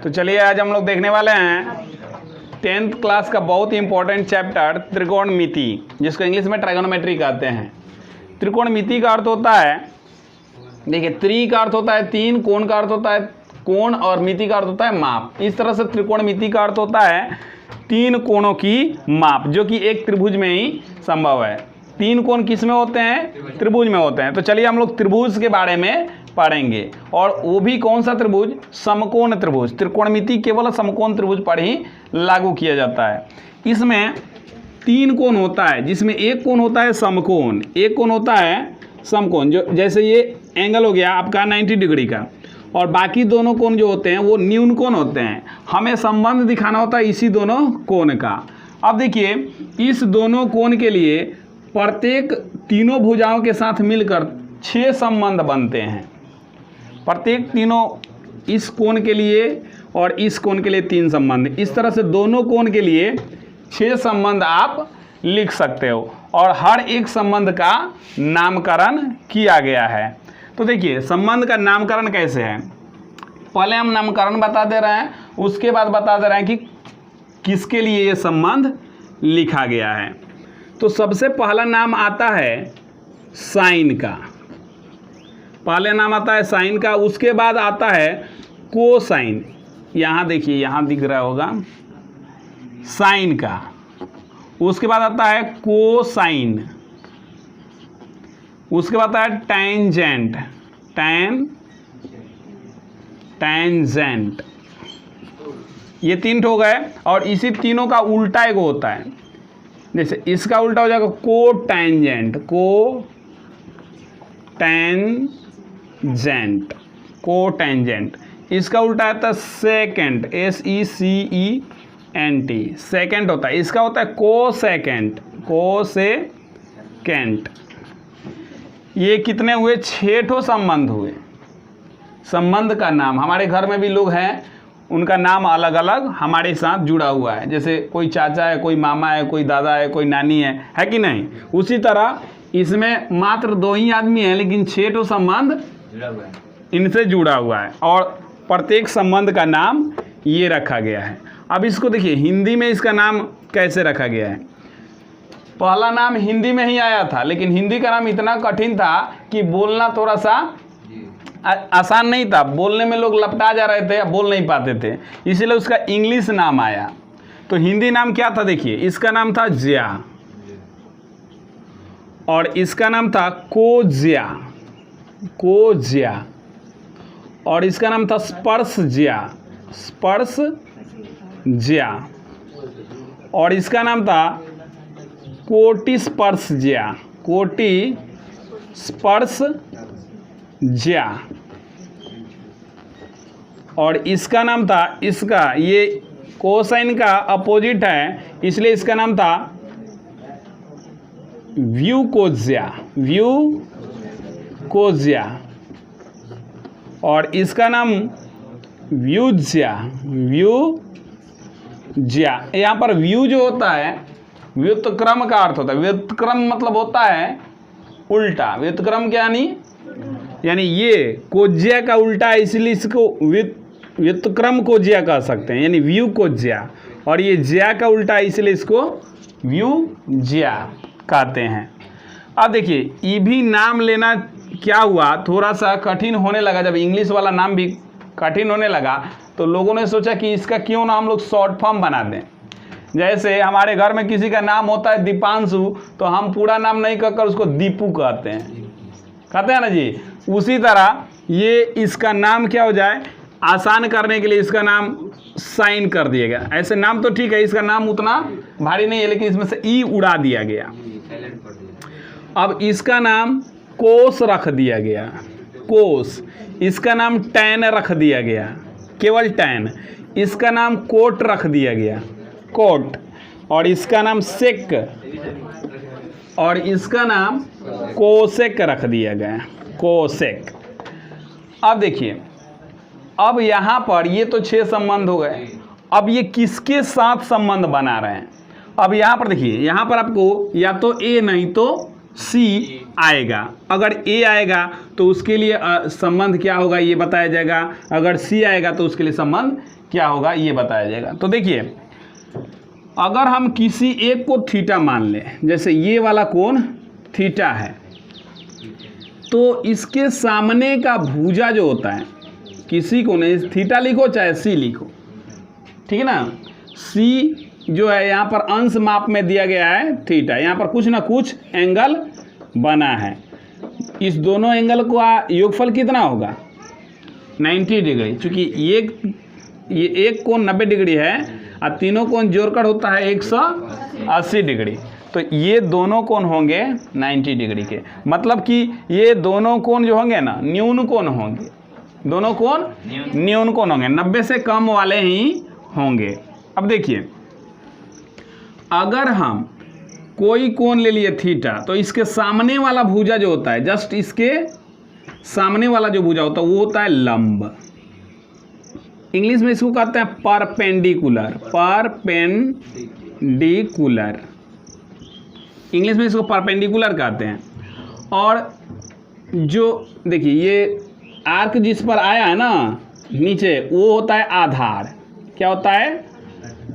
तो चलिए आज हम लोग देखने वाले हैं 10th क्लास का बहुत ही इंपॉर्टेंट चैप्टर त्रिकोणमिति, जिसको इंग्लिश में ट्राइगोनोमेट्री कहते हैं। त्रिकोणमिति का अर्थ होता है, देखिए त्रि का अर्थ होता है तीन, कोण का अर्थ होता है कोण और मिति का अर्थ होता है माप। इस तरह से त्रिकोणमिति का अर्थ होता है तीन कोणों की माप, जो कि एक त्रिभुज में ही संभव है। तीन कोण किस में होते हैं? त्रिभुज में होते हैं। तो चलिए हम लोग त्रिभुज के बारे में पढ़ेंगे, और वो भी कौन सा त्रिभुज? समकोण त्रिभुज। त्रिकोणमिति केवल समकोण त्रिभुज पर ही लागू किया जाता है। इसमें तीन कोण होता है, जिसमें एक कोण होता है समकोण, एक कोण होता है समकोण, जो जैसे ये एंगल हो गया आपका 90 डिग्री का, और बाकी दोनों कोण जो होते हैं वो न्यून कोण होते हैं। हमें संबंध दिखाना होता है इसी दोनों कोण का। अब देखिए इस दोनों कोण के लिए प्रत्येक तीनों भुजाओं के साथ मिलकर 6 संबंध बनते हैं। प्रत्येक तीनों, इस कोण के लिए और इस कोण के लिए 3 संबंध, इस तरह से दोनों कोण के लिए 6 संबंध आप लिख सकते हो, और हर एक संबंध का नामकरण किया गया है। तो देखिए संबंध का नामकरण कैसे है, पहले हम नामकरण बता दे रहे हैं, उसके बाद बता दे रहे हैं कि किसके लिए ये संबंध लिखा गया है। तो सबसे पहला नाम आता है साइन का, पहले नाम आता है साइन का, उसके बाद आता है कोसाइन। यहाँ देखिए, यहाँ दिख रहा होगा साइन का, उसके बाद आता है कोसाइन, उसके बाद आता है टेंजेंट, टेंजेंट। ये 3 हो गए, और इसी तीनों का उल्टा एक होता है, जैसे इसका उल्टा हो जाएगा कोटेंजेंट, कोटेंजेंट। इसका उल्टा आता है सेकेंट, SECENT, सेकेंट होता है। इसका होता है कोसेकेंट, ये कितने हुए? 6 संबंध हुए। संबंध का नाम, हमारे घर में भी लोग हैं, उनका नाम अलग अलग हमारे साथ जुड़ा हुआ है, जैसे कोई चाचा है, कोई मामा है, कोई दादा है, कोई नानी है कि नहीं? उसी तरह इसमें मात्र 2 ही आदमी हैं, लेकिन 6 संबंध इनसे जुड़ा हुआ है, और प्रत्येक संबंध का नाम ये रखा गया है। अब इसको देखिए हिंदी में इसका नाम कैसे रखा गया है। पहला नाम हिंदी में ही आया था, लेकिन हिंदी का नाम इतना कठिन था कि बोलना थोड़ा सा आसान नहीं था, बोलने में लोग लपटा जा रहे थे, बोल नहीं पाते थे, इसीलिए उसका इंग्लिश नाम आया। तो हिंदी नाम क्या था? देखिए इसका नाम था ज्या, और इसका नाम था कोज्या, और इसका नाम था स्पर्शज्या, और इसका नाम था कोटिस्पर्शज्या, और इसका नाम था, इसका ये कोसाइन का अपोजिट है, इसलिए इसका नाम था व्यूकोज्या, और इसका नाम व्यूज्या। यहाँ पर व्यू जो होता है व्युत्क्रम का अर्थ होता है। व्युत्क्रम मतलब होता है उल्टा, व्युत्क्रम क्या यानी ये कोज्या का उल्टा है, इसलिए इसको व्युत्क्रम कोज्या कह सकते हैं, यानी व्यू कोज्या, और ये ज्या का उल्टा है, इसलिए इसको व्यूज्या कहते हैं। अब देखिए ये भी नाम लेना क्या हुआ, थोड़ा सा कठिन होने लगा। जब इंग्लिश वाला नाम भी कठिन होने लगा तो लोगों ने सोचा कि इसका क्यों ना हम लोग शॉर्ट फॉर्म बना दें। जैसे हमारे घर में किसी का नाम होता है दीपांशु, तो हम पूरा नाम नहीं कहकर उसको दीपू कहते हैं ना जी। उसी तरह ये इसका नाम क्या हो जाए, आसान करने के लिए इसका नाम साइन कर दिया गया। ऐसे नाम तो ठीक है, इसका नाम उतना भारी नहीं है, लेकिन इसमें से ई उड़ा दिया गया। अब इसका नाम कोस रख दिया गया, कोस। इसका नाम टैन रख दिया गया, केवल टैन। इसका नाम कोट रख दिया गया, कोट, और इसका नाम सेक, और इसका नाम कोसेक रख दिया गया, कोसेक। अब देखिए, अब यहाँ पर ये तो 6 संबंध हो गए। अब ये किसके साथ संबंध बना रहे हैं? अब यहाँ पर देखिए, यहाँ पर आपको या तो ए नहीं तो सी आएगा। अगर ए आएगा तो उसके लिए संबंध क्या होगा ये बताया जाएगा, अगर सी आएगा तो उसके लिए संबंध क्या होगा ये बताया जाएगा। तो देखिए, अगर हम किसी एक को थीटा मान लें, जैसे ये वाला कोण थीटा है, तो इसके सामने का भुजा जो होता है, किसी को नहीं, थीटा लिखो चाहे सी लिखो, ठीक है ना। सी जो है यहाँ पर अंश माप में दिया गया है थीटा, यहाँ पर कुछ ना कुछ एंगल बना है। इस दोनों एंगल का योगफल कितना होगा? 90 डिग्री। चूँकि ये एक कोण 90 डिग्री है और तीनों कोण जोड़कर होता है 180 डिग्री, तो ये दोनों कोण होंगे 90 डिग्री के। मतलब कि ये दोनों कोण जो होंगे ना, न्यून कोण होंगे, दोनों कोण न्यून कोण होंगे, 90 से कम वाले ही होंगे। अब देखिए, अगर हम कोई कोण ले लिए थीटा, तो इसके सामने वाला भुजा जो होता है, जस्ट इसके सामने वाला जो भुजा होता है वो होता है लंब। इंग्लिश में इसको कहते हैं परपेंडिकुलर, परपेंडिकुलर, इंग्लिश में इसको परपेंडिकुलर कहते हैं। और जो देखिए ये आर्क जिस पर आया है ना नीचे, वो होता है आधार। क्या होता है?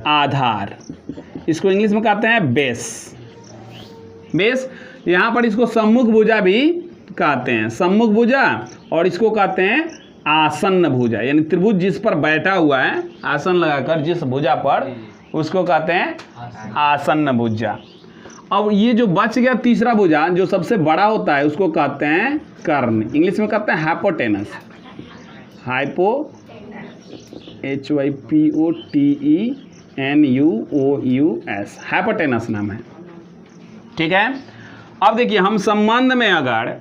आधार। इसको इंग्लिश में कहते हैं बेस। बेस, यहाँ पर इसको सम्मुख भुजा भी कहते हैं, सम्मुख भुजा, और इसको कहते हैं आसन्न भुजा, यानी त्रिभुज जिस पर बैठा हुआ है आसन लगाकर जिस भुजा पर, उसको कहते हैं आसन्न भुजा। अब ये जो बच गया तीसरा भुजा जो सबसे बड़ा होता है, उसको कहते हैं कर्ण, इंग्लिश में कहते हैं हाइपोटेनस। हाइपो HYPOTENUOUS, हाइपोटेनस नाम है, ठीक है। अब देखिए, हम संबंध में अगर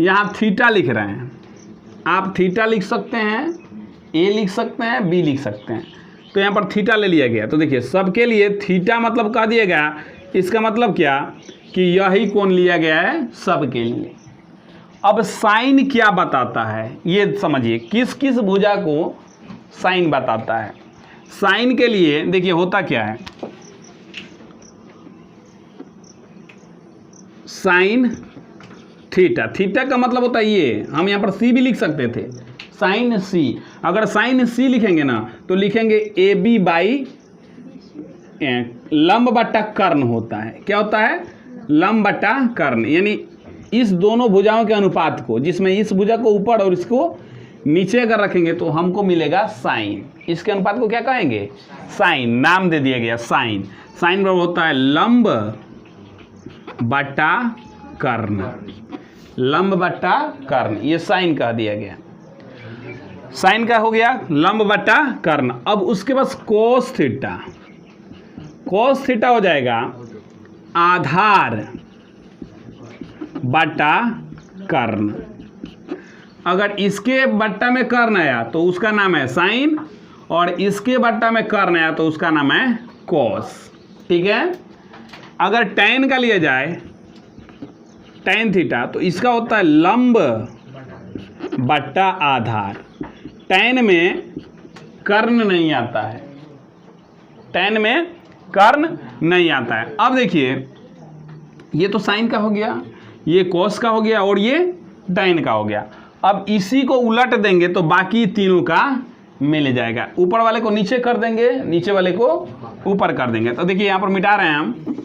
यहाँ थीटा लिख रहे हैं, आप थीटा लिख सकते हैं, ए लिख सकते हैं, बी लिख सकते हैं, तो यहाँ पर थीटा ले लिया गया। तो देखिए, सबके लिए थीटा मतलब कह दिया गया, इसका मतलब क्या कि यही कोण लिया गया है सबके लिए। अब साइन क्या बताता है ये समझिए, किस किस भुजा को साइन बताता है। साइन के लिए देखिए होता क्या है, साइन थीटा, थीटा का मतलब होता है ये, हम यहाँ पर सी भी लिख सकते थे, साइन सी। अगर साइन सी लिखेंगे ना तो लिखेंगे ए बी बाई लंब बट्टा कर्ण होता है। क्या होता है? लंब बट्टा कर्ण, यानी इस दोनों भुजाओं के अनुपात को, जिसमें इस भुजा को ऊपर और इसको नीचे अगर रखेंगे तो हमको मिलेगा साइन। इसके अनुपात को क्या कहेंगे? साइन, नाम दे दिया गया साइन। साइन बराबर होता है लंब बट्टा कर्ण, लंब बट्टा कर्ण, ये साइन कह दिया गया। साइन का हो गया लंब बट्टा कर्ण। अब उसके बाद कोस थीटा, कोस थीटा हो जाएगा आधार बट्टा कर्ण। अगर इसके बट्टा में कर्ण आया तो उसका नाम है साइन, और इसके बट्टा में कर्ण आया तो उसका नाम है कोस, ठीक है। अगर टैन का लिया जाए, टैन थीटा, तो इसका होता है लंब बट्टा आधार। टैन में कर्ण नहीं आता है, टैन में कर्ण नहीं आता है। अब देखिए, ये तो साइन का हो गया, ये कोस का हो गया, और ये टैन का हो गया। अब इसी को उलट देंगे तो बाकी तीनों का मिल जाएगा। ऊपर वाले को नीचे कर देंगे, नीचे वाले को ऊपर कर देंगे। तो देखिए यहाँ पर मिटा रहे हैं हम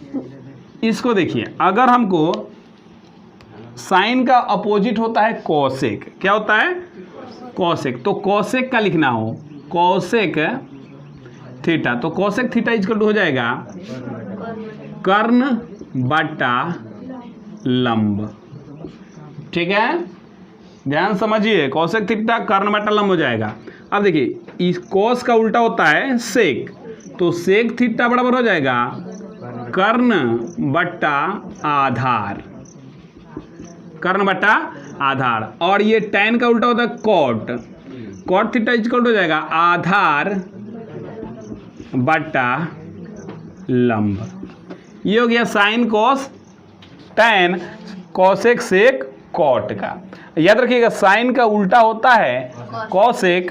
इसको। देखिए, अगर हमको साइन का अपोजिट होता है कोसेक, क्या होता है? कोसेक। तो कोसेक का लिखना हो कोसेक थीटा, तो कोसेक थीटा इक्वल टू हो जाएगा कर्ण बट्टा लंब, ठीक है। ध्यान समझिए, कोसेक थीटा कर्ण बट्टा लंब हो जाएगा। अब देखिए, इस कोस का उल्टा होता है सेक, तो सेक थीटा बराबर हो जाएगा कर्ण बट्टा आधार, कर्ण बट्टा आधार। और ये टैन का उल्टा होता है कॉट, कॉट थीटा इक्वल हो जाएगा आधार बट्टा लंब। ये हो गया sine cos tan cosec sec cot का। याद रखिएगा, साइन का उल्टा होता है कोसेक,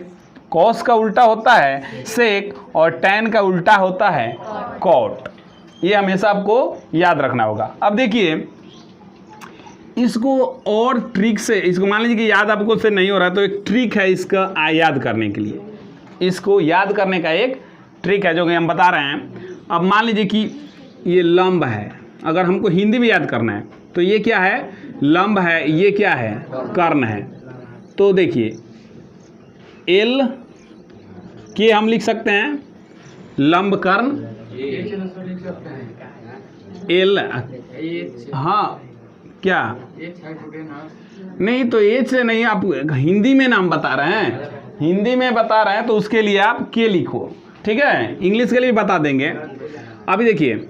कोस का उल्टा होता है सेक, और टैन का उल्टा होता है कॉट। ये हमेशा आपको याद रखना होगा। अब देखिए, इसको और ट्रिक से, इसको मान लीजिए कि याद आपको से नहीं हो रहा है, तो एक ट्रिक है इसका याद करने के लिए। इसको याद करने का एक ट्रिक है जो कि हम बता रहे हैं। अब मान लीजिए कि ये लंब है, अगर हमको हिंदी में याद करना है तो ये क्या है, लंब है, ये क्या है, कर्ण है। तो देखिए एल के हम लिख सकते हैं लंब कर्ण, एल, हाँ क्या नहीं, तो एच से नहीं, आप हिंदी में नाम बता रहे हैं, हिंदी में बता रहे हैं तो उसके लिए आप के लिखो, ठीक है। इंग्लिश के लिए बता देंगे। अभी देखिए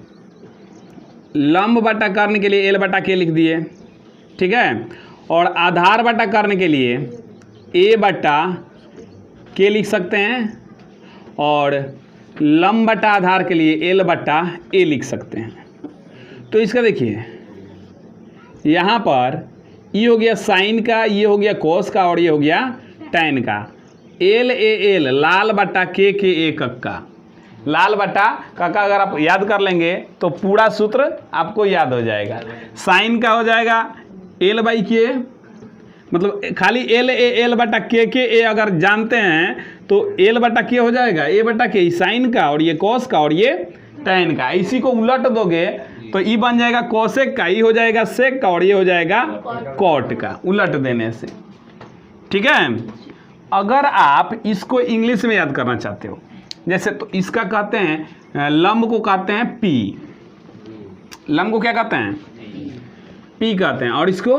लंब बटा कर्ण के लिए एल बटा के लिख दिए, ठीक है। और आधार बटा कर्ण के लिए ए बटा के लिख सकते हैं, और लंब बटा आधार के लिए एल बटा ए लिख सकते हैं। तो इसका देखिए यहाँ पर ये हो गया साइन का, ये हो गया कोस का, और ये हो गया टैन का। एल ए एल, लाल बटा के ए कक्का, लाल बटा कक्का अगर आप याद कर लेंगे तो पूरा सूत्र आपको याद हो जाएगा। साइन का हो जाएगा एल बाई के, मतलब खाली एल ए एल बटा के ए अगर जानते हैं तो एल बटा के हो जाएगा, ए बटा के साइन का, और ये कोस का, और ये टैन का। इसी को उलट दोगे तो ई बन जाएगा कोसेक का, ई हो जाएगा सेक का, और ये हो जाएगा कॉट का, उलट देने से, ठीक है। अगर आप इसको इंग्लिश में याद करना चाहते हो, जैसे तो इसका कहते हैं लंब को कहते हैं पी, लंब को क्या कहते हैं, पी कहते हैं, और इसको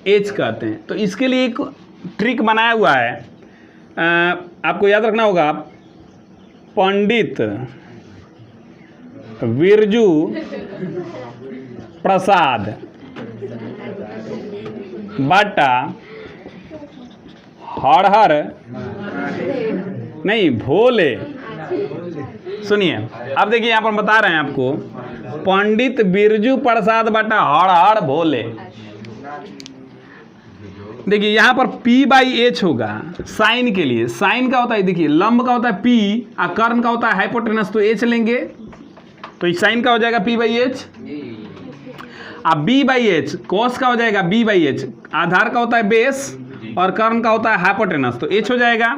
एच कहते हैं। तो इसके लिए एक ट्रिक बनाया हुआ है, आपको याद रखना होगा। पंडित बिरजू प्रसाद बटा हर नहीं भोले। सुनिए अब देखिए यहाँ पर बता रहे हैं आपको, पंडित बिरजू प्रसाद बटा हर भोले। देखिए यहाँ पर P बाई एच होगा साइन के लिए। साइन का होता है, देखिए लंब का होता है P और कर्ण का होता है हाइपोटेनस, तो H लेंगे तो इस साइन का हो जाएगा P बाई एच। अब B बाई एच, कोस का हो जाएगा B बाई एच, आधार का होता है बेस और कर्ण का होता है हाइपोटेनस, तो H हो जाएगा।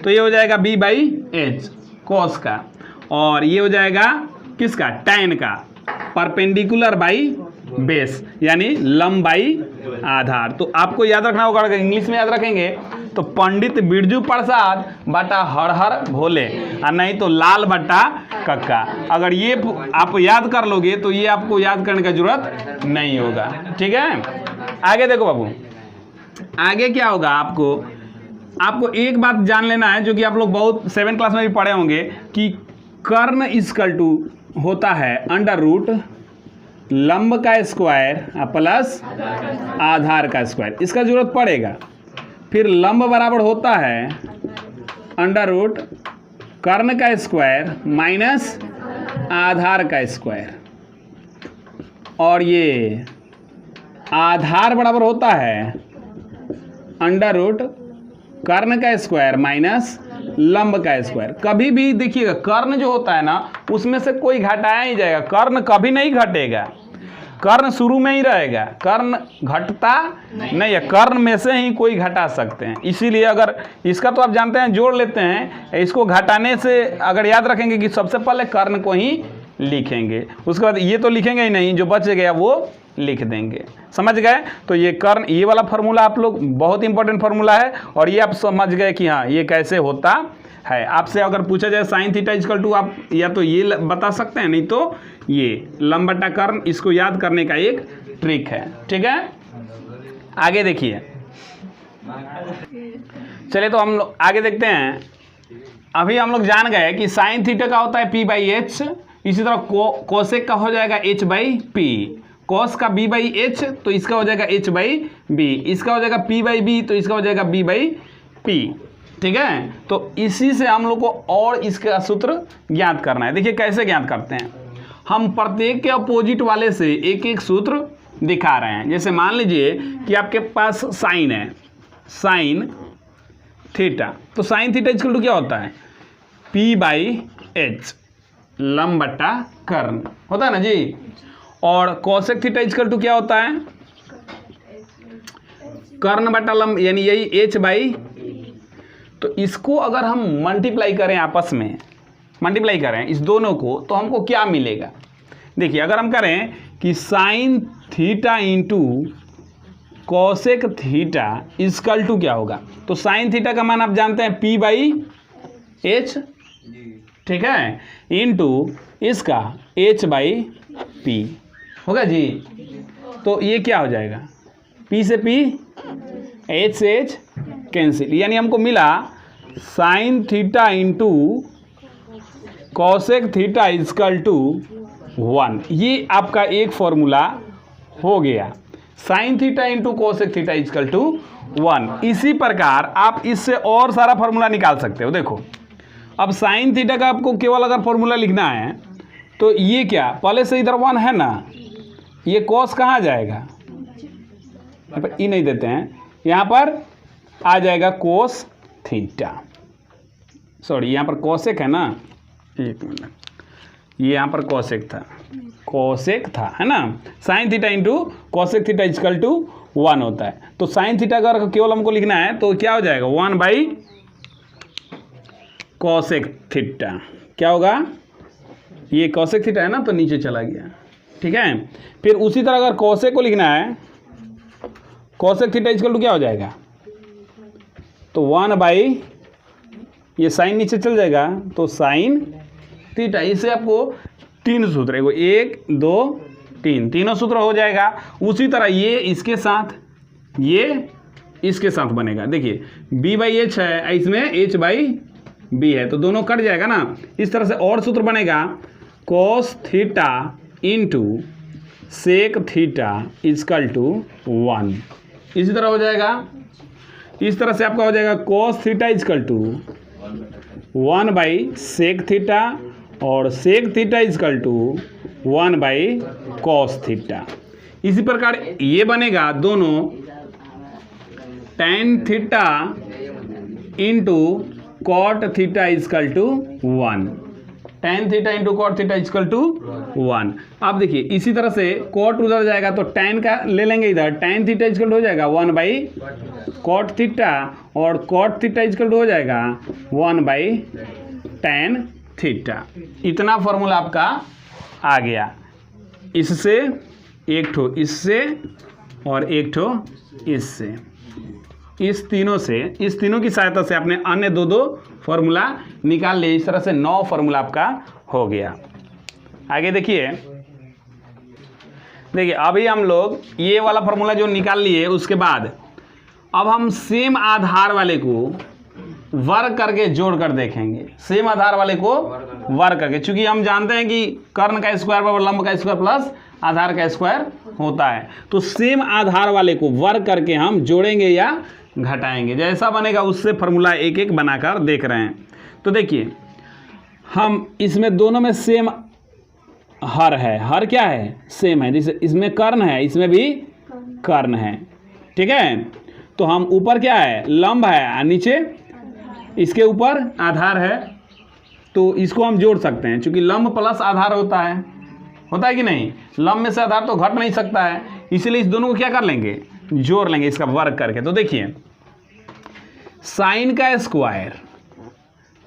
तो ये हो जाएगा B बाई एच कोस का, और ये हो जाएगा किसका, टैन का, परपेंडिकुलर बाई बेस यानी लंब बाई आधार। तो आपको याद रखना होगा, अगर इंग्लिश में याद रखेंगे तो पंडित बिरजू प्रसाद बटा हर भोले, और नहीं तो लाल बटा कक्का। अगर ये आप याद कर लोगे तो ये आपको याद करने का जरूरत नहीं होगा, ठीक है। आगे देखो बाबू, आगे क्या होगा, आपको एक बात जान लेना है जो कि आप लोग बहुत 7th क्लास में भी पढ़े होंगे कि कर्ण इक्वल टू होता है अंडर रूट लंब का स्क्वायर प्लस आधार का स्क्वायर, इसका जरूरत पड़ेगा। फिर लंब बराबर होता है अंडर रूट कर्ण का स्क्वायर माइनस आधार का स्क्वायर, और ये आधार बराबर होता है अंडर रूट कर्ण का स्क्वायर माइनस लंब का स्क्वायर। कभी भी देखिएगा कर्ण जो होता है ना उसमें से कोई घटाया ही जाएगा, कर्ण कभी नहीं घटेगा, कर्ण शुरू में ही रहेगा, कर्ण घटता नहीं है, कर्ण में से ही कोई घटा सकते हैं। इसीलिए अगर इसका तो आप जानते हैं जोड़ लेते हैं, इसको घटाने से अगर याद रखेंगे कि सबसे पहले कर्ण को ही लिखेंगे, उसके बाद ये तो लिखेंगे ही नहीं, जो बच गया वो लिख देंगे, समझ गए। तो ये कर्ण, ये वाला फार्मूला आप लोग बहुत इंपॉर्टेंट फार्मूला है, और ये आप समझ गए कि हाँ ये कैसे होता है। आपसे अगर पूछा जाए साइन थीटा इक्वल टू, आप या तो ये बता सकते हैं, नहीं तो ये लंब बटा कर्ण, इसको याद करने का एक ट्रिक है, ठीक है। आगे देखिए, चलिए तो हम लोग आगे देखते हैं। अभी हम लोग जान गए कि साइन थीटा का होता है P बाई एच, इसी तरह कोसेक का हो जाएगा H बाई पी, कॉस का B बाई एच तो इसका हो जाएगा H बाई बी, इसका हो जाएगा P बाई बी तो इसका हो जाएगा B बाई पी, ठीक है। तो इसी से हम लोग को और इसका सूत्र ज्ञात करना है। देखिए कैसे ज्ञात करते हैं, हम प्रत्येक के अपोजिट वाले से एक एक सूत्र दिखा रहे हैं। जैसे मान लीजिए कि आपके पास साइन है, साइन थीटा, तो साइन थीटा इक्वल टू क्या होता है, P बाई एच लंब बटा कर्ण होता है ना जी। और कोसेक थीटा इक्वल टू क्या होता है, कर्ण बटा लंब, यानी यही H बाई तो इसको अगर हम मल्टीप्लाई करें, आपस में मल्टीप्लाई करें इस दोनों को, तो हमको क्या मिलेगा? देखिए अगर हम करें कि sine theta into cosec theta equal to क्या होगा, तो साइन थीटा का मान आप जानते हैं P बाई एच, ठीक है, इंटू इसका H बाई P होगा जी। तो ये क्या हो जाएगा, P से P, H से H कैंसिल, यानी हमको मिला sine theta into cosec theta equal to 1। ये आपका एक फॉर्मूला हो गया, sine theta into cosec theta equal to 1। इसी प्रकार आप इससे और सारा फॉर्मूला निकाल सकते हो। देखो अब साइन थीटा का आपको केवल अगर फॉर्मूला लिखना है तो ये क्या, पहले से इधर 1 है ना, ये कॉस कहाँ जाएगा, यहाँ पर ई नहीं देते हैं, यहाँ पर आ जाएगा कोस थीटा, सॉरी यहाँ पर कोसेक है ना, एक मिनट, ये यहाँ पर कोसेक था है ना। Sine theta into cosec theta equal to 1 होता है। तो साइन थीटा का अगर केवल हमको लिखना है तो क्या हो जाएगा, 1 बाई कोसेक थीटा, क्या होगा, ये कोसेक थीटा है ना तो नीचे चला गया, ठीक है। फिर उसी तरह अगर कोसेक को लिखना है, कोसेक थीटा इजकल टू क्या हो जाएगा, तो 1 बाई, ये साइन नीचे चल जाएगा तो साइन थीटा। इससे आपको 3 सूत्र है, 1 2 3, तीनों सूत्र हो जाएगा। उसी तरह ये इसके साथ, ये इसके साथ बनेगा। देखिए b बाई एच है, इसमें h बाई b है, तो दोनों कट जाएगा ना। इस तरह से और सूत्र बनेगा cos theta into sec theta equal to 1। इसी तरह हो जाएगा, इस तरह से आपका हो जाएगा cos theta equal to 1 by sec theta और sec theta equal to 1 by cos theta. इसी प्रकार ये बनेगा दोनों tan theta into cot theta equal to 1, tan theta into cot theta equal to 1। अब देखिए इसी तरह से कॉट उधर जाएगा तो tan का ले लेंगे इधर, tan थीटा इजकल हो जाएगा 1 बाई कॉट थीटा और कॉट थीटा इजकल हो जाएगा 1 बाई tan थीटा। इतना फॉर्मूला आपका आ गया, इससे एक ठो इससे और एक ठो इससे, इस तीनों की सहायता से आपने अन्य दो फॉर्मूला निकाल लिए। इस तरह से 9 फॉर्मूला आपका हो गया। आगे देखिए अभी हम लोग ये वाला फॉर्मूला जो निकाल लिए, उसके बाद अब हम सेम आधार वाले को वर्ग करके जोड़ कर देखेंगे। सेम आधार वाले को वर्ग करके, चूंकि हम जानते हैं कि कर्ण का स्क्वायर बराबर लंब का स्क्वायर प्लस आधार का स्क्वायर होता है, तो सेम आधार वाले को वर्ग करके हम जोड़ेंगे या घटाएंगे। जैसा बनेगा उससे फॉर्मूला एक एक बनाकर देख रहे हैं। तो देखिए हम इसमें दोनों में सेम हर है, हर क्या है, सेम है। जैसे इसमें कर्ण है, इसमें भी कर्ण है, ठीक है। तो हम ऊपर क्या है, लंब है, और नीचे इसके ऊपर आधार है, तो इसको हम जोड़ सकते हैं। चूंकि लंब प्लस आधार होता है कि नहीं, लंब में से आधार तो घट नहीं सकता है, इसलिए इस दोनों को क्या कर लेंगे, जोड़ लेंगे इसका वर्ग करके। तो देखिए साइन का स्क्वायर,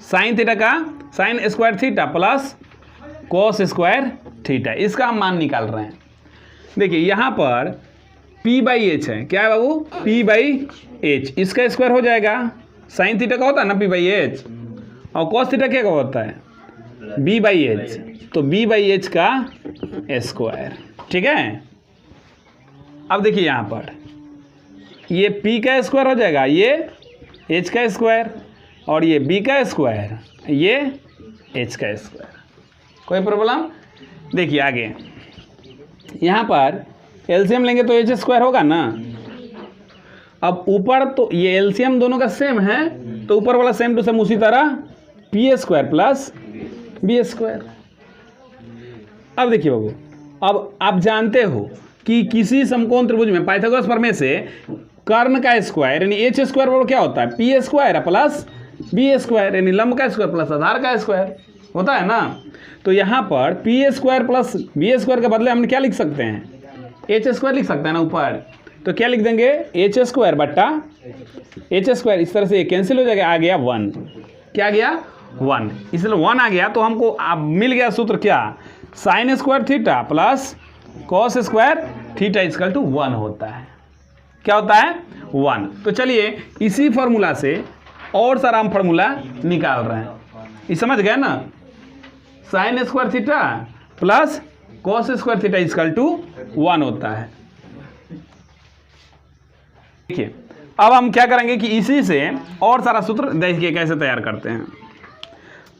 साइन थीटा का sign square theta plus cos square theta, इसका हम मान निकाल रहे हैं। देखिए यहाँ पर p बाई एच है, क्या है बाबू, p बाई एच, इसका स्क्वायर हो जाएगा। साइन थीटा का होता है ना p बाई एच, और कॉस थीटा क्या का होता है, b बाई एच, तो b बाई एच का स्क्वायर, ठीक है। अब देखिए यहाँ पर ये p का स्क्वायर हो जाएगा, ये h का स्क्वायर, और ये b का स्क्वायर, ये h का स्क्वायर। कोई प्रॉब्लम? देखिए आगे यहाँ पर एलसीएम लेंगे तो एच स्क्वायर होगा ना। अब ऊपर तो ये एलसीएम दोनों का सेम है, तो ऊपर वाला सेम टू सेम उसी तरह p square plus b square. अब देखिए बाबू, अब आप जानते हो कि किसी समकोण त्रिभुज में पाइथागोरस प्रमेय से कर्ण का स्क्वायर यानी एच स्क्वायर बराबर क्या होता है, p square plus b square, यानी लंब का स्क्वायर प्लस आधार का स्क्वायर होता है ना। तो यहाँ पर p square plus b square के बदले हम क्या लिख सकते हैं, एच स्क्वायर लिख सकते हैं ना ऊपर, तो क्या लिख देंगे, एच स्क्वायर बट्टा एच स्क्वायर, इस तरह से ये कैंसिल हो जाएगा, आ गया 1। क्या आ गया 1, इसलिए 1 आ गया। तो हमको अब मिल गया सूत्र क्या, sine square theta plus cos square theta equal to 1 होता है। क्या होता है 1। तो चलिए इसी फार्मूला से और सारा हम फार्मूला निकाल रहे हैं। ये समझ गए ना, sine square theta plus cos square theta equal to 1 होता है। देखिए अब हम क्या करेंगे कि इसी से और सारा सूत्र देखिए कैसे तैयार करते हैं।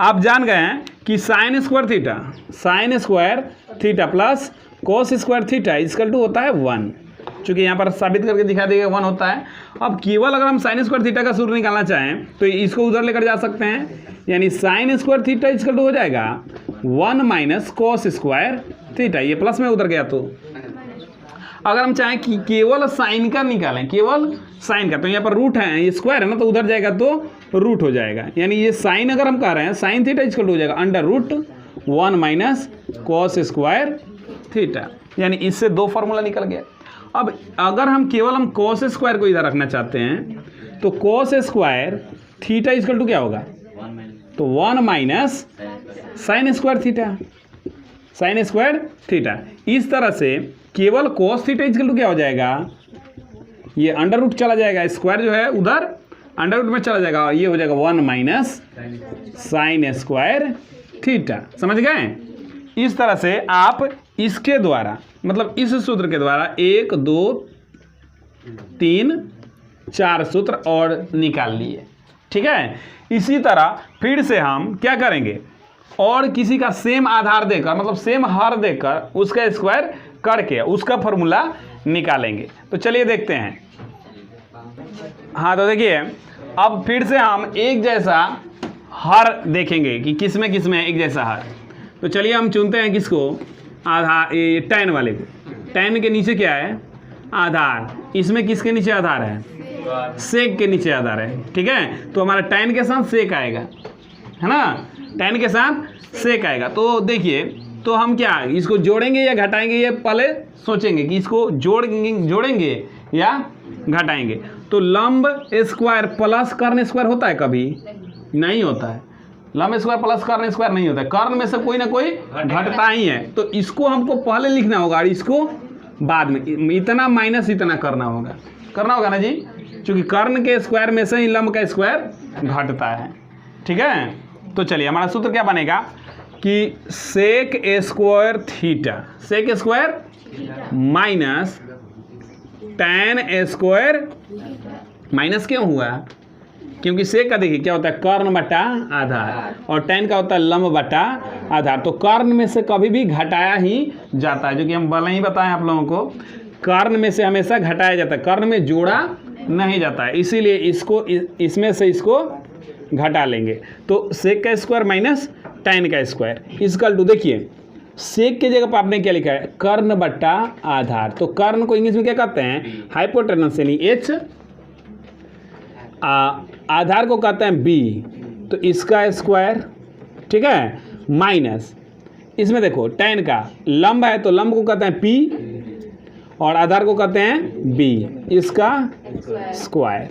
आप जान गए हैं कि sine square theta plus cos square theta equal to होता है 1, चूंकि यहाँ पर साबित करके दिखा दिया 1 होता है। अब केवल अगर हम साइन स्क्वायर थीटा का सूत्र निकालना चाहें तो इसको उधर लेकर जा सकते हैं, यानी sine square theta equal to हो जाएगा 1 माइनस कॉस स्क्वायर थीटा, ये प्लस में उधर गया। तो अगर हम चाहें कि केवल साइन का निकालें, केवल साइन का, तो यहाँ पर रूट है, ये स्क्वायर है ना, तो उधर जाएगा तो रूट हो जाएगा, यानी ये साइन अगर हम कह रहे हैं साइन थीटा इक्वल टू हो जाएगा under root 1 minus cos square theta, यानी इससे 2 फार्मूला निकल गया। अब अगर हम केवल कॉस स्क्वायर को इधर रखना चाहते हैं तो cos square theta equal to क्या होगा, तो 1 माइनस साइन स्क्वायर थीटा। इस तरह से केवल कॉस थीटा इक्वल टू क्या हो जाएगा, ये अंडर रूट चला जाएगा, स्क्वायर जो है उधर अंडर रूट में चला जाएगा और ये हो जाएगा 1 माइनस साइन स्क्वायर थीटा। समझ गए। इस तरह से आप इसके द्वारा, मतलब इस सूत्र के द्वारा 1 2 3 4 सूत्र और निकाल लिए। ठीक है, इसी तरह फिर से हम क्या करेंगे, और किसी का सेम आधार देकर, मतलब सेम हर देकर उसका स्क्वायर करके उसका फॉर्मूला निकालेंगे। तो चलिए देखते हैं। हाँ तो देखिए अब फिर से हम एक जैसा हर देखेंगे कि किस में एक जैसा हर। तो चलिए हम चुनते हैं किसको, आधार, ये टैन वाले को। टैन के नीचे क्या है, आधार। इसमें किसके नीचे आधार है, सेक के नीचे आधार है। ठीक है, तो हमारा टैन के साथ सेक आएगा, है ना, टैन के साथ सेक आएगा। तो देखिए, तो हम क्या इसको जोड़ेंगे या घटाएंगे, ये पहले सोचेंगे कि इसको जोड़ेंगे या घटाएंगे। तो लंब स्क्वायर प्लस कर्ण स्क्वायर होता है, कभी नहीं होता है। लंब स्क्वायर प्लस कर्ण स्क्वायर नहीं होता है, कर्ण में से कोई ना कोई घटता ही है। तो इसको हमको पहले लिखना होगा और इसको बाद में, इतना माइनस इतना करना होगा ना जी, क्योंकि कर्ण के स्क्वायर में से ही लंब का स्क्वायर घटता है। ठीक है, तो चलिए हमारा सूत्र क्या बनेगा कि sec square minus tan square, minus क्यों हुआ, क्योंकि सेक का देखिए क्या होता है, कर्ण बटा आधार, और टैन का होता है लंब बटा आधार। तो कर्ण में से कभी भी घटाया ही जाता है, जो कि हम पहले ही बताएं आप लोगों को, कर्ण में से हमेशा घटाया जाता है, कर्ण में जोड़ा नहीं जाता है। इसीलिए इसको इसमें से इसको घटा लेंगे। तो सेक का स्क्वायर माइनस टैन का स्क्वायर इक्वल टू, देखिए सेक के जगह पर आपने क्या लिखा है, कर्ण बट्टा आधार। तो कर्ण को इंग्लिश में क्या कहते हैं, हाइपोटेनस, यानी एच, आधार को कहते हैं बी, तो इसका स्क्वायर। ठीक है, माइनस इसमें देखो टैन का लंब है तो लंब को कहते हैं पी और आधार को कहते हैं बी, इसका स्क्वायर।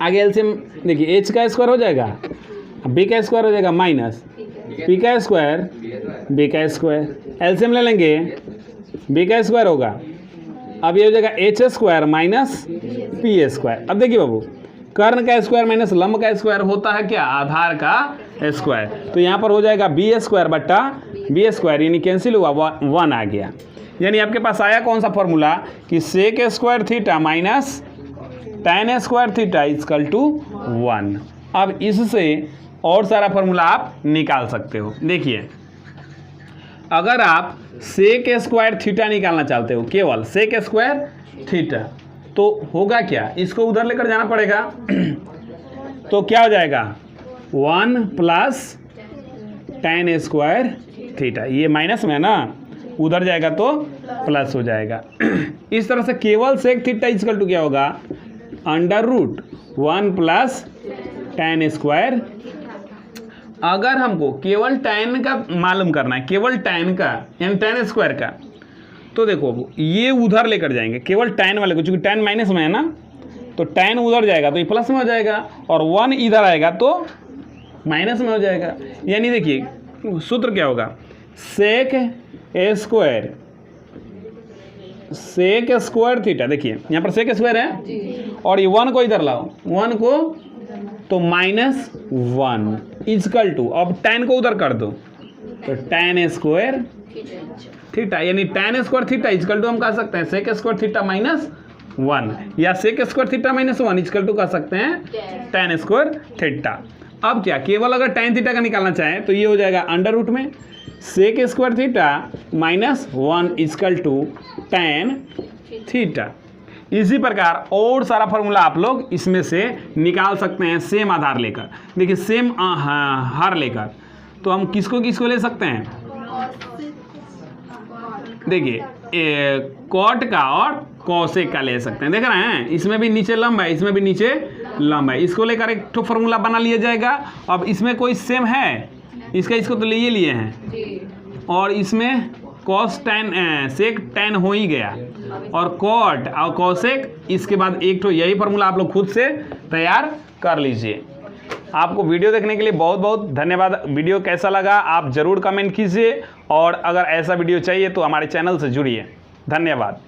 आगे एलसीएम देखिए, एच का स्क्वायर हो जाएगा, बी का स्क्वायर हो जाएगा माइनस पी का स्क्वायर बी का स्क्वायर। एलसीएम ले लेंगे, बी का स्क्वायर होगा, अब ये हो जाएगा H square minus P square. अब देखिए बाबू, कर्ण का स्क्वायर माइनस लंब का स्क्वायर होता है क्या, आधार का स्क्वायर। तो यहाँ पर हो जाएगा बी स्क्वायर बट्टा बी स्क्वायर, यानी कैंसिल हुआ, 1 आ गया। यानी आपके पास आया कौन सा फॉर्मूला कि sec square theta minus tan square theta equal to 1। अब इससे और सारा फॉर्मूला आप निकाल सकते हो। देखिए अगर आप सेक स्क्वायर थीटा निकालना चाहते हो, केवल सेक स्क्वायर थीटा, तो होगा क्या, इसको उधर लेकर जाना पड़ेगा। तो क्या हो जाएगा, 1 प्लस टैन स्क्वायर थीटा, ये माइनस में है ना, उधर जाएगा तो प्लस हो जाएगा। इस तरह से केवल सेक थीटा इक्वल टू क्या होगा, under root 1 plus tan square. अगर हमको केवल टैन का मालूम करना है, केवल टैन का यानी टैन स्क्वायर का, तो देखो ये उधर लेकर जाएंगे केवल tan वाले को, चूंकि tan माइनस में है ना, तो tan उधर जाएगा तो ये प्लस में हो जाएगा, और 1 इधर आएगा तो माइनस में हो जाएगा। यानी देखिए सूत्र क्या होगा, सेक स्क्वायर थीटा, देखिए यहाँ पर सेक स्क्वायर है और ये 1 को इधर लाओ, 1 को तो -1 इजकल टू, अब tan को उधर कर दो तो tan स्क्वायर थीटा, यानी tan square theta equal to हम कह सकते हैं सेक स्क्वायर थीटा -1, या sec square theta -1 equal to कह सकते हैं tan स्क्वायर थीटा। अब क्या, केवल अगर tan थीटा का निकालना चाहें तो ये हो जाएगा अंडर रूट में sec square theta -1 equal to tan theta. इसी प्रकार और सारा फॉर्मूला आप लोग इसमें से निकाल सकते हैं सेम आधार लेकर। देखिए सेम हार लेकर तो हम किसको किसको ले सकते हैं, देखिए कॉट का और कॉसेक का ले सकते हैं। देख रहे हैं इसमें भी नीचे लंब है, इसमें भी नीचे लंब है, इसको लेकर एक तो फॉर्मूला बना लिया जाएगा। अब इसमें कोई सेम है, इसका इसको तो लिए हैं, और इसमें कॉस टैन सेक टैन हो ही गया, और कॉट और कॉसेक, इसके बाद एक तो यही फॉर्मूला आप लोग खुद से तैयार कर लीजिए। आपको वीडियो देखने के लिए बहुत बहुत धन्यवाद। वीडियो कैसा लगा आप ज़रूर कमेंट कीजिए, और अगर ऐसा वीडियो चाहिए तो हमारे चैनल से जुड़िए। धन्यवाद।